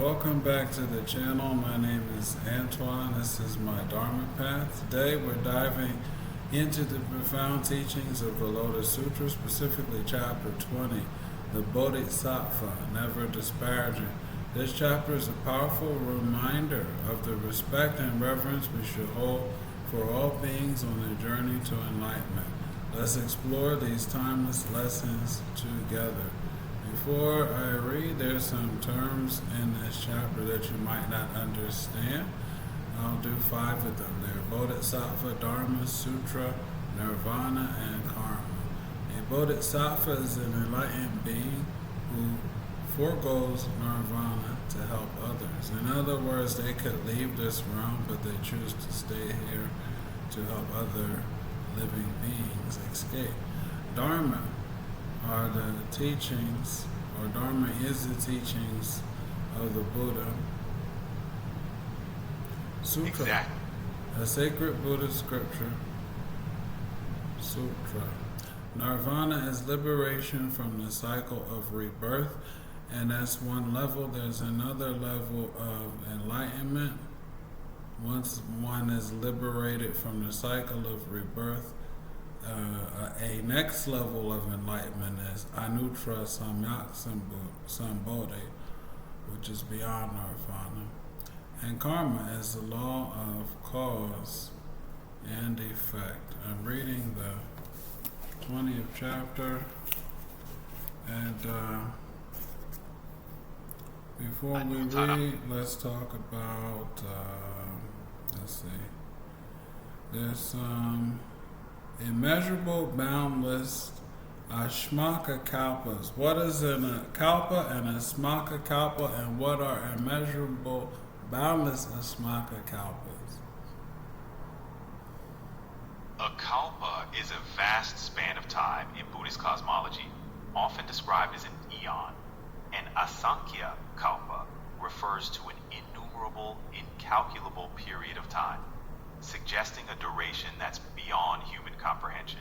Welcome back to the channel. My name is Antoine. This is my Dharma path. Today we're diving into the profound teachings of the Lotus Sutra, specifically chapter 20, the Bodhisattva Never Disparaging. This chapter is a powerful reminder of the respect and reverence we should hold for all beings on their journey to enlightenment. Let's explore these timeless lessons together. Before I read, there's some terms in this chapter that you might not understand. I'll do 5 of them. They're Bodhisattva, Dharma, Sutra, Nirvana, and Karma. A Bodhisattva is an enlightened being who foregoes Nirvana to help others. In other words, they could leave this realm, but they choose to stay here to help other living beings escape. Dharma are the teachings, or Dharma is the teachings of the Buddha. Sutra, a sacred Buddhist scripture. Sutra. Nirvana is liberation from the cycle of rebirth, and that's one level. There's another level of enlightenment. Once one is liberated from the cycle of rebirth, a next level of enlightenment is Anuttara Samyak Sambodhi, which is beyond Nirvana. And karma is the law of cause and effect. I'm reading the 20th chapter, and before we read, let's talk about, let's see, there's immeasurable, boundless, Ashmaka kalpas. What is a kalpa and a smaka kalpa, and what are immeasurable, boundless Ashmaka kalpas? A kalpa is a vast span of time in Buddhist cosmology, often described as an eon. An asankhya kalpa refers to an innumerable, incalculable period of time, suggesting a duration that's beyond human comprehension.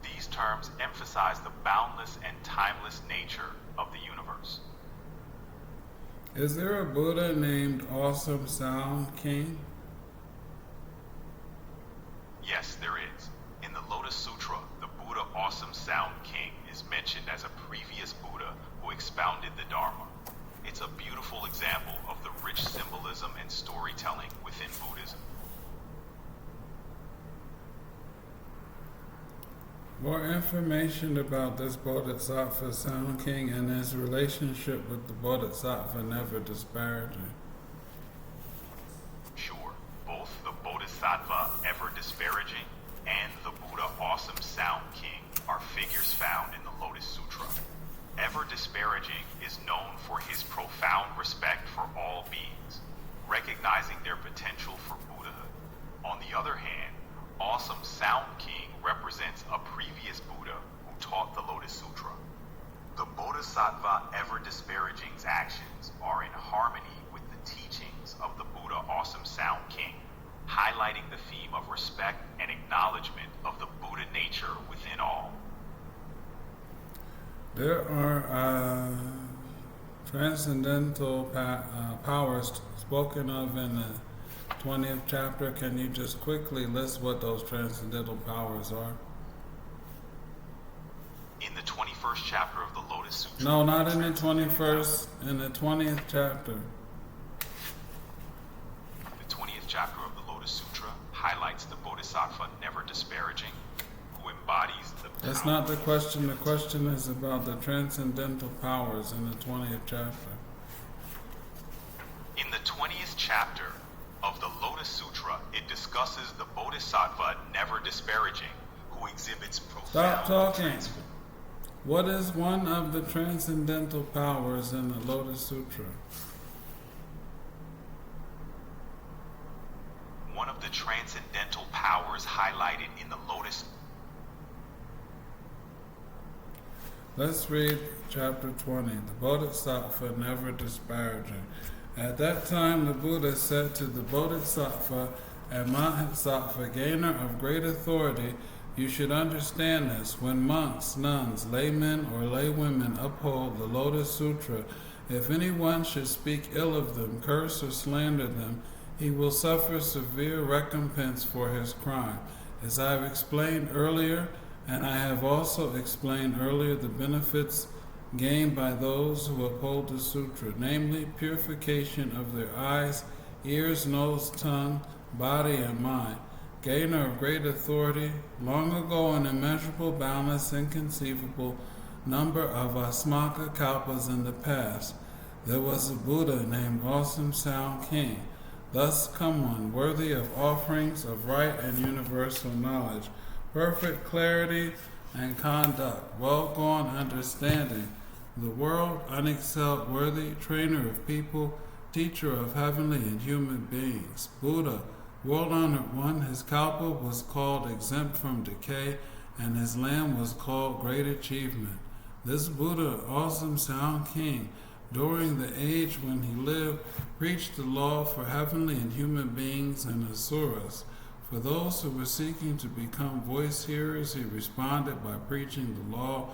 These terms emphasize the boundless and timeless nature of the universe. Is there a Buddha named Awesome Sound King? Yes, there is. In the Lotus Sutra, the Buddha Awesome Sound King is mentioned as a previous Buddha who expounded the Dharma. It's a beautiful example of the rich symbolism and storytelling within Buddhism. More information about this Bodhisattva Sound King and his relationship with the Bodhisattva Never Disparaging. Sure, both the Bodhisattva Ever Disparaging and the Buddha Awesome Sound King are figures found in the Lotus Sutra. Ever Disparaging is known for his profound respect for all beings, recognizing their potential for Buddhahood. On the other hand, Awesome Sound King represents a previous Buddha who taught the Lotus Sutra. The Bodhisattva Ever Disparaging's actions are in harmony with the teachings of the Buddha Awesome Sound King, highlighting the theme of respect and acknowledgement of the Buddha nature within all. There are transcendental powers spoken of in the 20th chapter. Can you just quickly list what those transcendental powers are? In the 21st chapter of the Lotus Sutra... No, not in the 21st, in the 20th chapter. The 20th chapter of the Lotus Sutra highlights the Bodhisattva Never Disparaging, who embodies the... That's not the question. The question is about the transcendental powers in the 20th chapter. In the 20th chapter of the Lotus Sutra, it discusses the Bodhisattva Never Disparaging, who exhibits profound... Stop talking. What is one of the transcendental powers in the Lotus Sutra? One of the transcendental powers highlighted in the Lotus... Let's read chapter 20, the Bodhisattva Never Disparaging. At that time the Buddha said to the Bodhisattva and Mahasattva, gainer of great authority, you should understand this. When monks, nuns, laymen, or laywomen uphold the Lotus Sutra If anyone should speak ill of them, curse or slander them, he will suffer severe recompense for his crime. As I have explained earlier, and I have also explained earlier, the benefits gained by those who uphold the sutra, namely purification of their eyes, ears, nose, tongue, body, and mind. Gainer of great authority, long ago an immeasurable, boundless, inconceivable number of Asmaka Kalpas in the past, there was a Buddha named Awesome Sound King. Thus come one, worthy of offerings of right and universal knowledge, perfect clarity and conduct, well-gone understanding, the world unexcelled, worthy, trainer of people, teacher of heavenly and human beings, Buddha, world-honored one. His kalpa was called exempt from decay, and his land was called great achievement. This Buddha, Awesome Sound King, during the age when he lived, preached the law for heavenly and human beings and asuras. For those who were seeking to become voice hearers, he responded by preaching the law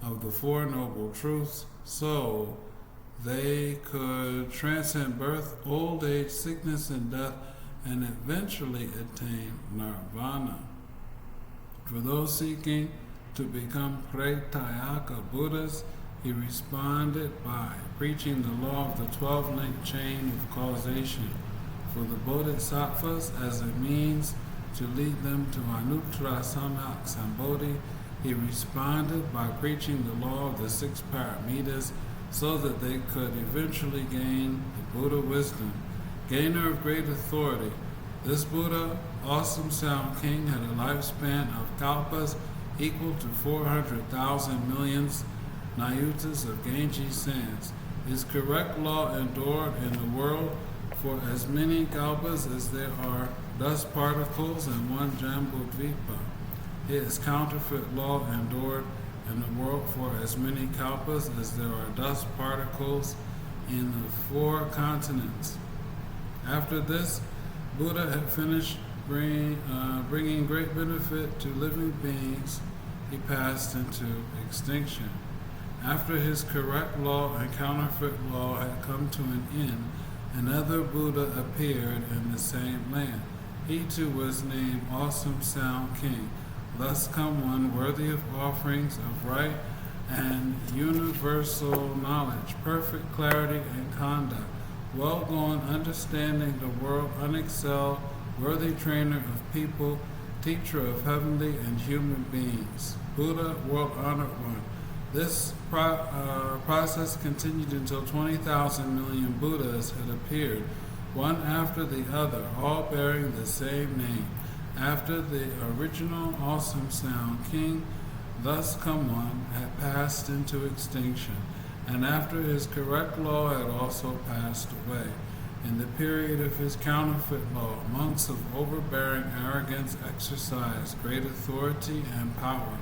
of the Four Noble Truths, so they could transcend birth, old age, sickness, and death, and eventually attain nirvana. For those seeking to become Pretayaka Buddhas, he responded by preaching the law of the 12-link chain of causation for the Bodhisattvas as a means to lead them to Anuttara Samyak Sambodhi. He responded by preaching the law of the 6 paramitas so that they could eventually gain the Buddha wisdom. Gainer of great authority, this Buddha, Awesome Sound King, had a lifespan of kalpas equal to 400,000 millions Nayutas of Ganges sands. His correct law endured in the world for as many kalpas as there are dust particles in one Jambudvipa. His counterfeit law endured in the world for as many kalpas as there are dust particles in the 4 continents. After this, Buddha had finished bringing great benefit to living beings. He passed into extinction. After his correct law and counterfeit law had come to an end, another Buddha appeared in the same land. He too was named Awesome Sound King. Thus come one worthy of offerings of right and universal knowledge, perfect clarity and conduct, well-gone understanding the world unexcelled, worthy trainer of people, teacher of heavenly and human beings, Buddha, world-honored one. This process continued until 20,000 million Buddhas had appeared, one after the other, all bearing the same name. After the original Awesome Sound King, thus come one, had passed into extinction, and after his correct law had also passed away. In the period of his counterfeit law, monks of overbearing arrogance exercised great authority and power.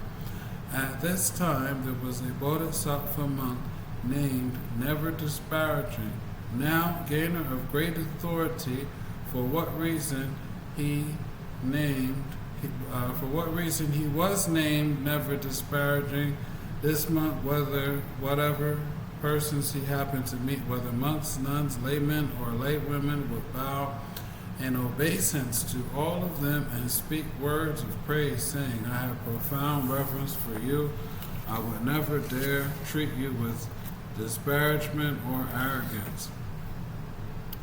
At this time there was a Bodhisattva monk named Never Disparaging, now gainer of great authority. For what reason he was named Never Disparaging, this monk, whatever persons he happened to meet, whether monks, nuns, laymen, or laywomen, would bow in obeisance to all of them and speak words of praise, saying, I have profound reverence for you. I would never dare treat you with disparagement or arrogance.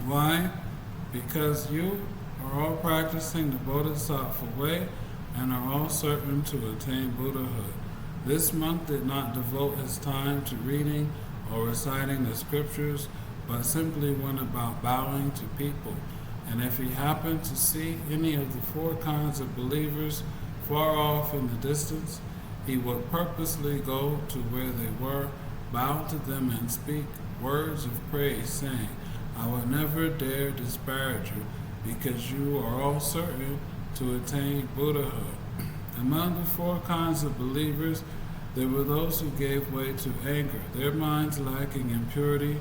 Why? Because you are all practicing the Bodhisattva way and are all certain to attain Buddhahood. This monk did not devote his time to reading or reciting the scriptures, but simply went about bowing to people. And if he happened to see any of the 4 kinds of believers far off in the distance, he would purposely go to where they were, bow to them and speak words of praise, saying, I would never dare disparage you, because you are all certain to attain Buddhahood. Among the 4 kinds of believers, there were those who gave way to anger, their minds lacking in purity,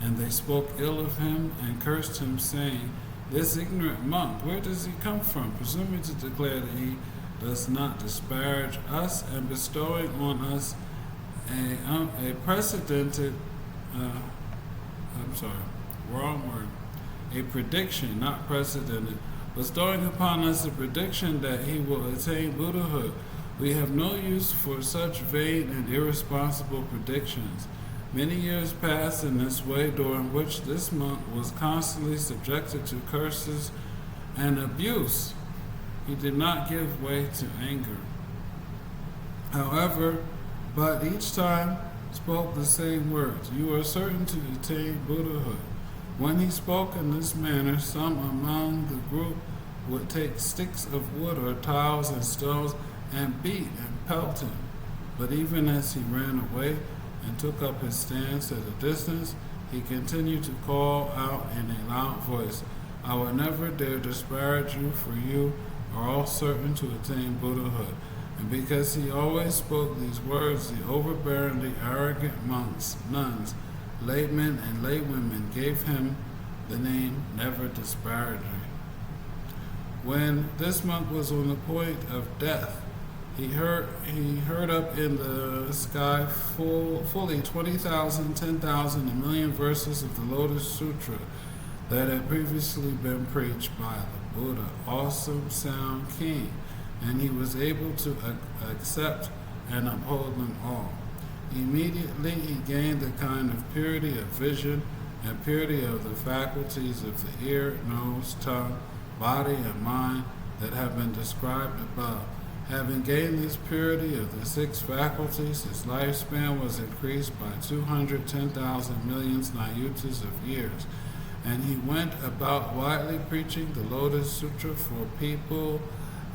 and they spoke ill of him and cursed him, saying, This ignorant monk, where does he come from? Presuming to declare that he does not disparage us and bestowing on us a precedented wrong word. A prediction, not precedented, bestowing upon us a prediction that he will attain Buddhahood. We have no use for such vain and irresponsible predictions. Many years passed in this way, during which this monk was constantly subjected to curses and abuse. He did not give way to anger, however, but each time spoke the same words: "You are certain to attain Buddhahood." When he spoke in this manner, some among the group would take sticks of wood or tiles and stones and beat and pelt him. But even as he ran away and took up his stance at a distance, he continued to call out in a loud voice, "I will never dare disparage you, for you are all certain to attain Buddhahood." And because he always spoke these words, the overbearingly arrogant monks, nuns, laymen, and laywomen gave him the name Never Disparaging. When this monk was on the point of death, he heard up in the sky fully 20,000, 10,000, a million verses of the Lotus Sutra that had previously been preached by the Buddha, awesome sound king, and he was able to accept and uphold them all. Immediately he gained a kind of purity of vision and purity of the faculties of the ear, nose, tongue, body, and mind that have been described above. Having gained this purity of the six faculties, his lifespan was increased by 210,000 millions nayutas of years, and he went about widely preaching the Lotus Sutra for people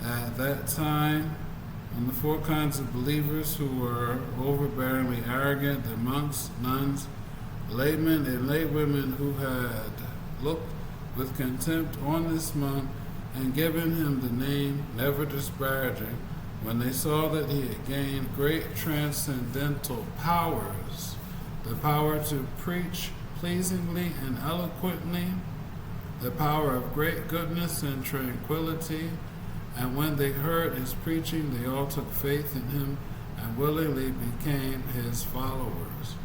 at that time. And the four kinds of believers who were overbearingly arrogant: the monks, nuns, laymen, and laywomen who had looked with contempt on this monk and given him the name Never Disparaging, when they saw that he had gained great transcendental powers, the power to preach pleasingly and eloquently, the power of great goodness and tranquility, and when they heard his preaching, they all took faith in him and willingly became his followers.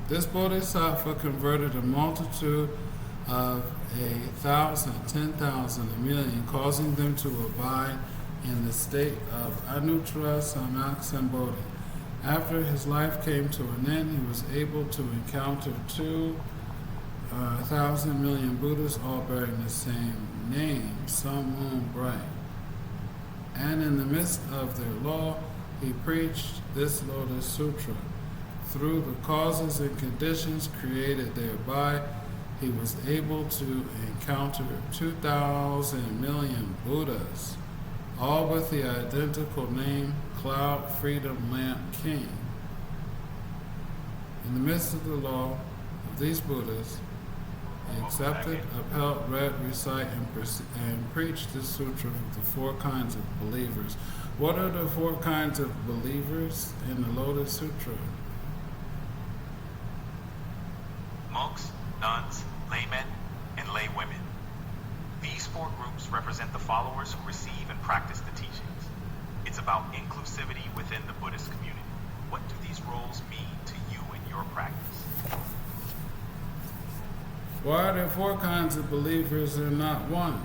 This Bodhisattva converted a multitude of 1,000, 10,000, a million, causing them to abide in the state of anuttara samyak. After his life came to an end, he was able to encounter 2,000 million Buddhas, all bearing the same name, Sun Moon Bright. And in the midst of their law, he preached this Lotus Sutra. Through the causes and conditions created thereby, he was able to encounter 2,000 million Buddhas, all with the identical name, Cloud Freedom Lamp King. In the midst of the law of these Buddhas, he accepted, upheld, read, recite, and preached this sutra of the four kinds of believers. What are the four kinds of believers in the Lotus Sutra? Monks, nuns, laymen, and laywomen. These four groups represent the followers who receive and practice the teachings. It's about inclusivity within the Buddhist community. What do these roles mean to you in your practice? Why are there four kinds of believers and not one?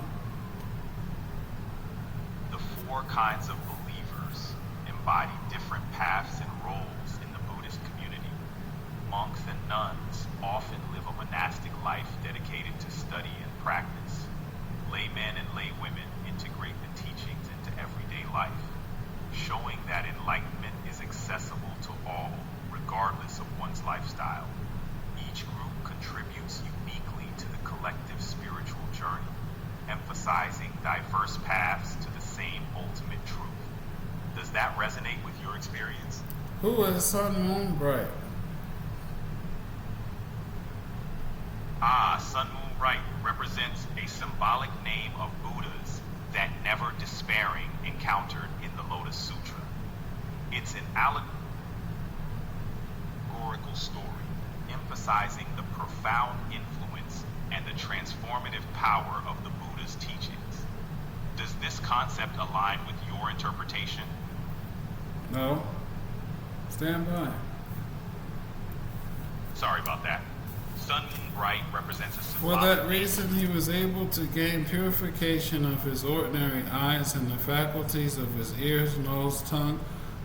The four kinds of believers embody different paths and roles in the Buddhist community. Monks and nuns often live a monastic life dedicated to study and practice. Laymen and laywomen integrate the teachings into everyday life, showing that enlightenment is accessible to all, regardless of one's lifestyle. Each group contributes uniquely to the collective spiritual journey, emphasizing diverse paths to the same ultimate truth. Does that resonate with your experience? Who is Sun Moon Bright? Sun Moon Bright represents a symbolic name of Buddhas that Never Despairing encountered in the Lotus Sutra. It's an allegorical story emphasizing the profound influence and the transformative power of the Buddha's teachings. Does this concept align with your interpretation? No. Stand by. Sorry about that. Sun Moon Bright represents a For symbolic that reason, he was able to gain purification of his ordinary eyes, and the faculties of his ears, nose, tongue,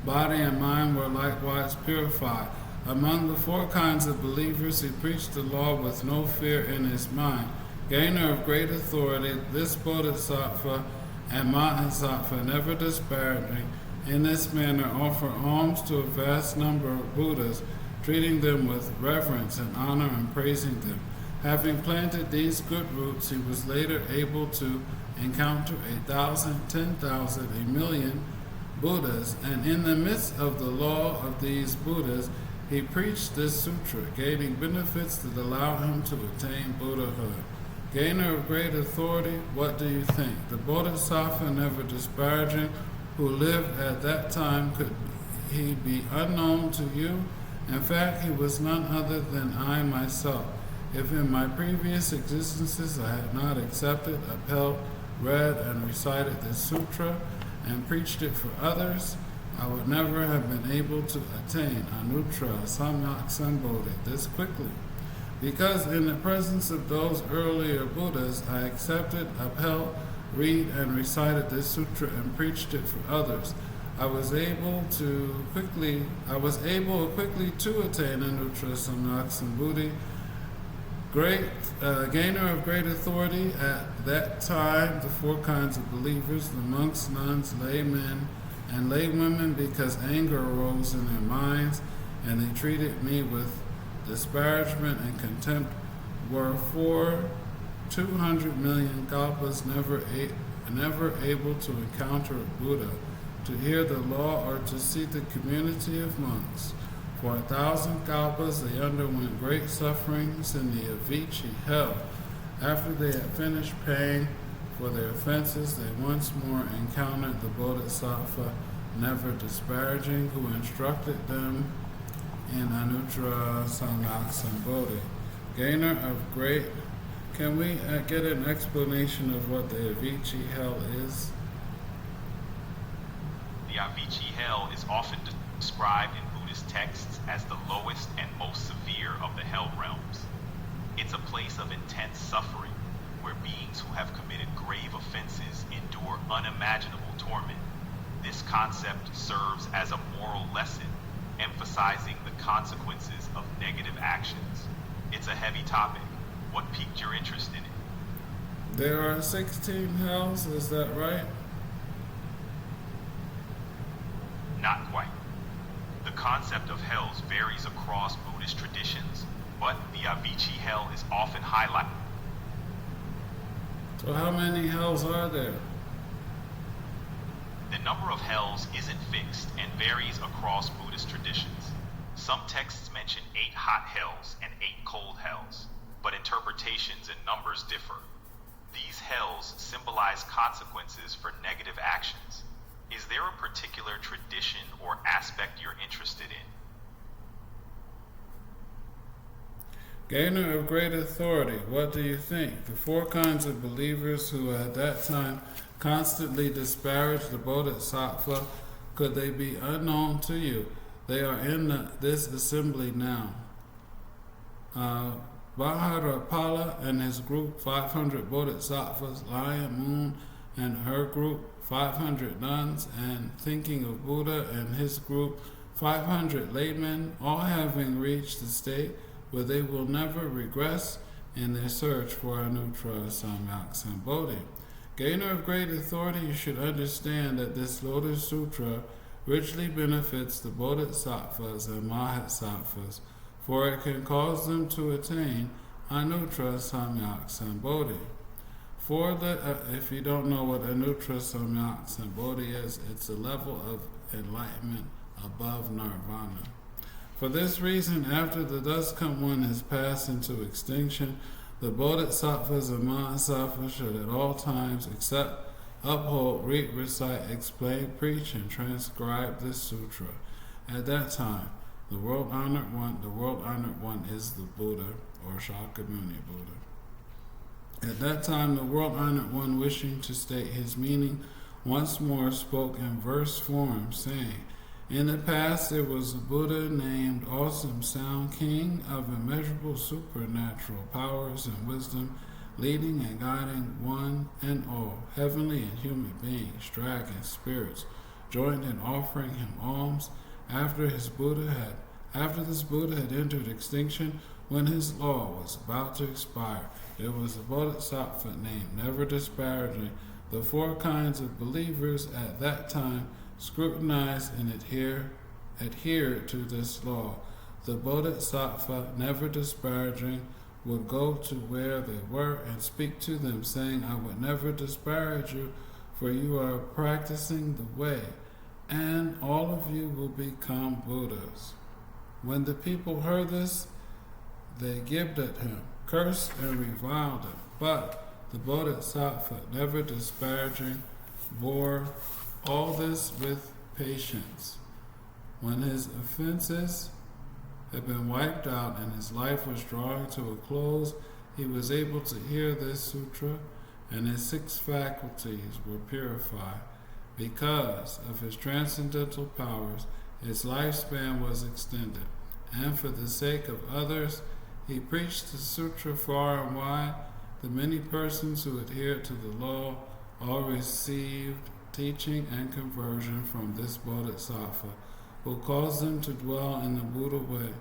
body, and mind were likewise purified. Among the four kinds of believers, he preached the law with no fear in his mind. Gainer of great authority, this Bodhisattva and Mahasattva, never disparaging, in this manner offer alms to a vast number of Buddhas, treating them with reverence and honor and praising them. Having planted these good roots, he was later able to encounter 1,000, 10,000, 1,000,000 Buddhas, and in the midst of the law of these Buddhas, he preached this sutra, gaining benefits that allow him to attain Buddhahood. Gainer of great authority, what do you think? The Bodhisattva Never Disparaging, who lived at that time, could he be unknown to you? In fact, he was none other than I myself. If in my previous existences I had not accepted, upheld, read, and recited this sutra, and preached it for others, I would never have been able to attain Anuttara Samyak Sambodhi this quickly. Because in the presence of those earlier Buddhas, I accepted, upheld, read, and recited this sutra and preached it for others, I was able quickly to attain Anuttara Samyak Sambodhi. Gainer of great authority at that time, the four kinds of believers, the monks, nuns, laymen, and laywomen, because anger arose in their minds, and they treated me with disparagement and contempt, were 200 million kalpas never able to encounter a Buddha, to hear the law, or to see the community of monks. For 1,000 kalpas they underwent great sufferings in the Avicii hell. After they had finished paying for their offenses, they once more encountered the Bodhisattva Never Disparaging, who instructed them in Anuttara Samyak Sambodhi. Gainer of great, can we get an explanation of what the Avicii hell is? The Avicii hell is often described in Buddhist texts as the lowest and most severe of the hell realms. It's a place of intense suffering where beings who have committed grave offenses endure unimaginable torment. This concept serves as a moral lesson, emphasizing the consequences of negative actions. It's a heavy topic. What piqued your interest in it? There are 16 hells, is that right? Not quite. The concept of hells varies across Buddhist traditions, but the Avicii hell is often highlighted. So how many hells are there? The number of hells isn't fixed and varies across Buddhist traditions. Some texts mention 8 hot hells and 8 cold hells, but interpretations and numbers differ. These hells symbolize consequences for negative actions. Is there a particular tradition or aspect you're interested in? Gainer of great authority, what do you think? The four kinds of believers who at that time constantly disparaged the Bodhisattva, could they be unknown to you? They are in this assembly now. Vajrapala and his group, 500 Bodhisattvas, Lion, Moon, and her group, 500 nuns, and thinking of Buddha and his group, 500 laymen, all having reached the state where they will never regress in their search for Anuttara Samyak Sambodhi. Gainer of great authority, you should understand that this Lotus Sutra richly benefits the Bodhisattvas and Mahasattvas, for it can cause them to attain Anuttara Samyak Sambodhi. If you don't know what Anuttara Samyak Sambodhi is, it's a level of enlightenment above nirvana. For this reason, after the dust come one has passed into extinction, the Bodhisattvas and Mahasattvas should at all times accept, uphold, read, recite, explain, preach, and transcribe this sutra. At that time, the world-honored one is the Buddha, or Shakyamuni Buddha. At that time, the world-honored one, wishing to state his meaning, once more spoke in verse form, saying, In the past, there was a Buddha named Awesome Sound, king of immeasurable supernatural powers and wisdom, leading and guiding one and all, heavenly and human beings, dragons, spirits, joined in offering him alms after this Buddha had entered extinction. When his law was about to expire, there was a Bodhisattva named Never Disparaging. The four kinds of believers at that time scrutinized and adhered to this law. The Bodhisattva, Never Disparaging, would go to where they were and speak to them, saying, I would never disparage you, for you are practicing the way, and all of you will become Buddhas. When the people heard this, they gibed at him, cursed and reviled him. But the Bodhisattva, Never Disparaging, bore all this with patience. When his offenses had been wiped out and his life was drawing to a close, he was able to hear this sutra, and his 6 faculties were purified. Because of his transcendental powers, his lifespan was extended, and for the sake of others, he preached the sutra far and wide. The many persons who adhered to the law all received teaching and conversion from this Bodhisattva, who caused them to dwell in the Buddha way.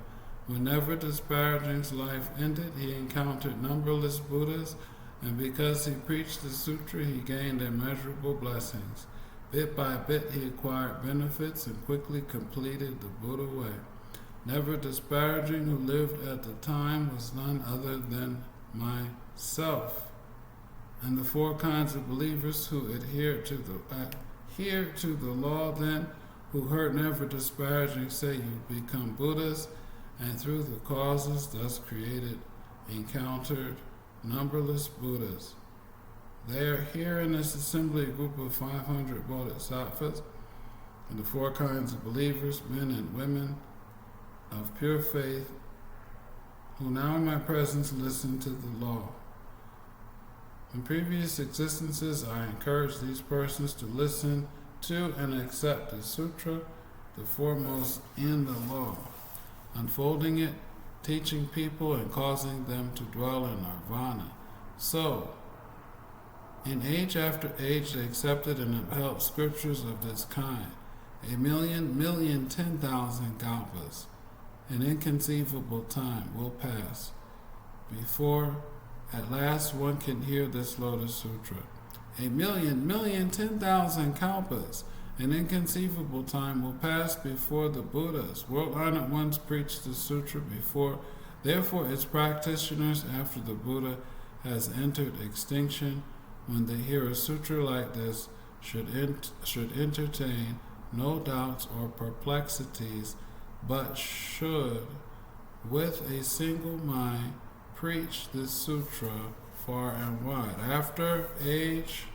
When Never Disparaging's life ended, he encountered numberless Buddhas, and because he preached the sutra, he gained immeasurable blessings. Bit by bit, he acquired benefits and quickly completed the Buddha way. Never Disparaging, who lived at the time, was none other than myself. And the 4 kinds of believers who adhere to the law then, who heard Never Disparaging say, you become Buddhas, and through the causes thus created, encountered numberless Buddhas. They are here in this assembly, a group of 500 Bodhisattvas, and the 4 kinds of believers, men and women of pure faith, who now in my presence listen to the law. In previous existences, I encouraged these persons to listen to and accept the sutra, the foremost in the law, unfolding it, teaching people, and causing them to dwell in nirvana. So, in age after age, they accepted and upheld scriptures of this kind. 1,010,000 kalpas, an inconceivable time, will pass before at last one can hear this Lotus Sutra. 1,010,000 kalpas, an inconceivable time, will pass before the Buddhas. World-honored ones preach the sutra before. Therefore, its practitioners, after the Buddha has entered extinction, when they hear a sutra like this, should entertain no doubts or perplexities, but should, with a single mind, preach this sutra far and wide. After age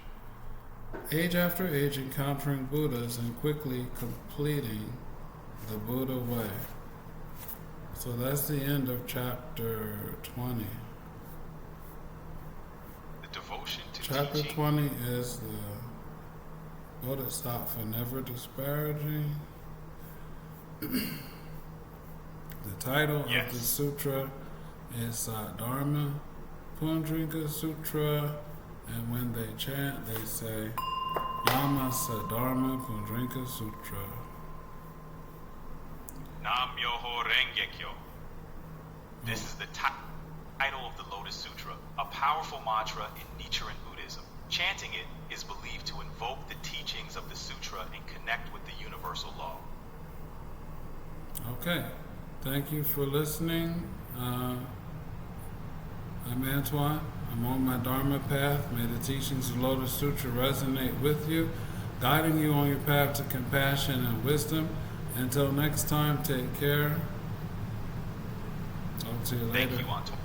after age, encountering Buddhas and quickly completing the Buddha way. So that's the end of chapter 20. The devotion to Chapter teaching. 20 is the Bodhisattva Never Disparaging. The title of the sutra is Dharma Pundrika Sutra, and when they chant, they say Nama Dharma Pundrika Sutra. Nam Myoho Renge Kyo. This is the title of the Lotus Sutra, a powerful mantra in Nichiren Buddhism. Chanting it is believed to invoke the teachings of the sutra and connect with the universal law. Okay, thank you for listening. I'm Antoine. I'm on my Dharma path. May the teachings of Lotus Sutra resonate with you, guiding you on your path to compassion and wisdom. Until next time, take care. Talk to you later. Thank you, Antoine.